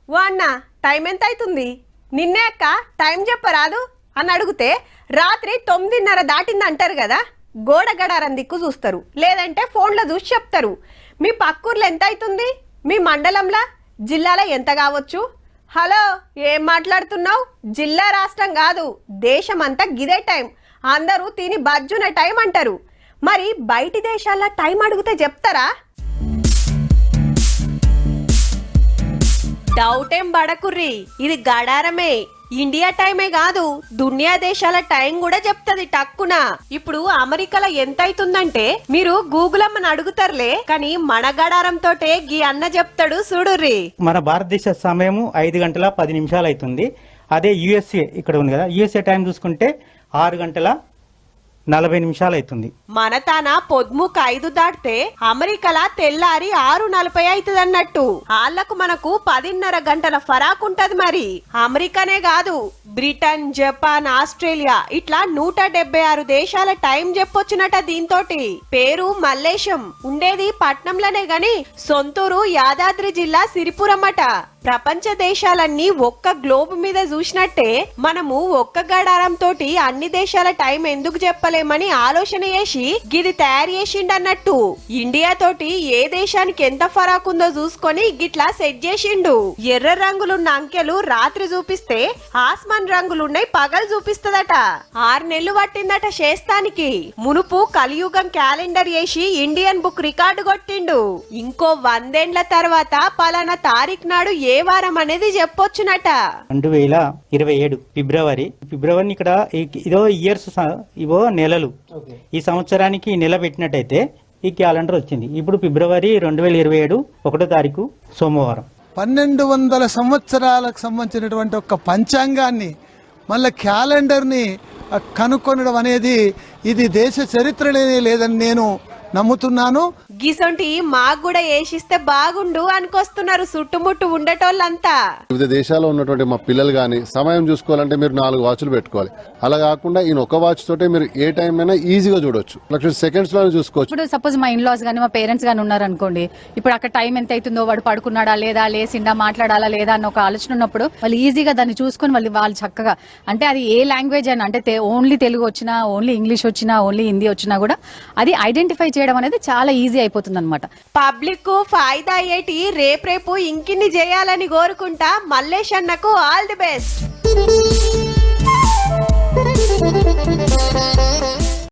ఓ అన్న టైం ఎంత అవుతుంది? నిన్నే అక్క టైం చెప్పరాదు అని అడిగితే రాత్రి 9:30 దాటింది అంటారు కదా. గోడ గడారం దిక్కు చూస్తారు, లేదంటే ఫోన్లో చూసి చెప్తారు. మీ పక్కూర్లో ఎంత అవుతుంది? మీ మండలంలో జిల్లాలో ఎంత కావచ్చు? హలో, ఏం మాట్లాడుతున్నావు? జిల్లా రాష్ట్రం కాదు, దేశం అంతా గిదే టైం. అందరూ తిని బజ్జున టైం అంటారు. మరి బయటి దేశాల్లో టైం అడిగితే చెప్తారా? డౌటేం పడకుర్రి, ఇది గడారమే. ఇండియా టైమే కాదు, దునియా దేశాల టైం కూడా చెప్తది టక్కున. ఇప్పుడు అమెరికాలో ఎంత అవుతుందంటే మీరు గూగుల్ అమ్మని అడుగుతారులే, కానీ మన గడారం తోటే గీ అన్న చెప్తాడు చూడుర్రి. మన భారతదేశ సమయము 5 గంటల 10 నిమిషాలు అవుతుంది. అదే యుఎస్ఏ ఇక్కడ ఉంది కదా, యుఎస్ఏ టైం చూసుకుంటే 6 గంటల 40 నిమిషాలు అవుతుంది. మన తాన పొద్దుముకు 5 దాటితే అమెరికాల తెల్లారి 6:40 అవుతుంది అన్నట్టు. వాళ్ళకు మనకు 10:30 గంటల ఫరాక్ ఉంటది. మరి అమెరికానే కాదు, బ్రిటన్, జపాన్, ఆస్ట్రేలియా ఇట్లా 176 దేశాల టైం చెప్పొచ్చునట. దీంతో పేరు మల్లేశం, ఉండేది పట్నంలోనే గాని సొంతూరు యాదాద్రి జిల్లా సిరిపురం అట. ప్రపంచ దేశాలన్నీ ఒక్క గ్లోబ్ మీద చూసినట్టే మనము ఒక్క గడారం తోటి అన్ని దేశాల టైం ఎందుకు చెప్పలేమని ఆలోచన చేసి గిది తయారు చేసిండన్నట్టు. ఇండియా తోటి ఏ దేశానికి ఎంత ఫరాక్ ఉందో చూసుకొని గిట్లా సెట్ చేసిండు. ఎర్ర రంగులున్న అంకెలు రాత్రి చూపిస్తే ఆస్మాన్ రంగులున్నాయి పగలు చూపిస్తదట. 6 నెలలు పట్టిందట చేస్తానికి. మునుపు కలియుగం క్యాలెండర్ వేసి ఇండియన్ బుక్ రికార్డు కొట్టిండు. ఇంకో 100 ఏళ్ల తర్వాత పలానా తారీఖు నాడు ఏ వారం అనేది చెప్పొచ్చునట. 2027 ఫిబ్రవరి ఇక్కడ ఇదో ఇయర్స్, ఇవో నెలలు. ఈ సంవత్సరానికి నెల పెట్టినట్టయితే ఈ క్యాలెండర్ వచ్చింది. ఇప్పుడు ఫిబ్రవరి 2027 1వ తారీఖు సోమవారం. 1200 సంవత్సరాలకు సంబంధించినటువంటి ఒక పంచాంగాన్ని మళ్ళీ క్యాలెండర్ ని కనుక్కొనడం అనేది ఇది దేశ చరిత్రలోనే లేదని నేను నమ్ముతున్నాను. గిసొంటి మాకు కూడా ఏషిస్తే బాగుండు అనుకొస్తున్నారు చుట్టుముట్టు ఉండేటోళ్ళంతా. వివిధ దేశాల్లో ఉన్నటువంటి మా పిల్లలు గానీ సమయం చూసుకోవాలంటే మీరు 4 వాచ్లు పెట్టుకోవాలి. అలా కాకుండా ఈయన ఒక వాచ్ తోటే మీరు ఏ టైం అయినా ఈజీగా చూడొచ్చు. 1 సెకండ్స్ లోనే చూసుకోవచ్చు. ఇప్పుడు సపోజ్ మా ఇన్లాస్ గానీ మా పేరెంట్స్ గానీ ఉన్నారు అనుకోండి, ఇప్పుడు అక్కడ టైం ఎంత అవుతుందో, వాడు పడుకున్నాడా లేదా, లేసిండా, మాట్లాడాలా లేదా అన్న ఒక ఆలోచన ఉన్నప్పుడు వాళ్ళు ఈజీగా దాన్ని చూసుకొని వాళ్ళు చక్కగా, అంటే అది ఏ లాంగ్వేజ్ అని, అంటే ఓన్లీ తెలుగు వచ్చినా, ఓన్లీ ఇంగ్లీష్ వచ్చినా, ఓన్లీ హిందీ వచ్చినా కూడా అది ఐడెంటిఫై చేయడం అనేది చాలా ఈజీ అయిపోతుంది అనమాట. పబ్లిక్ ఫాయిదా అయ్యేటి రేపు ఇంకిన్ని చేయాలని కోరుకుంటా. మల్లేష్ అన్నకు ఆల్ ది బెస్ట్.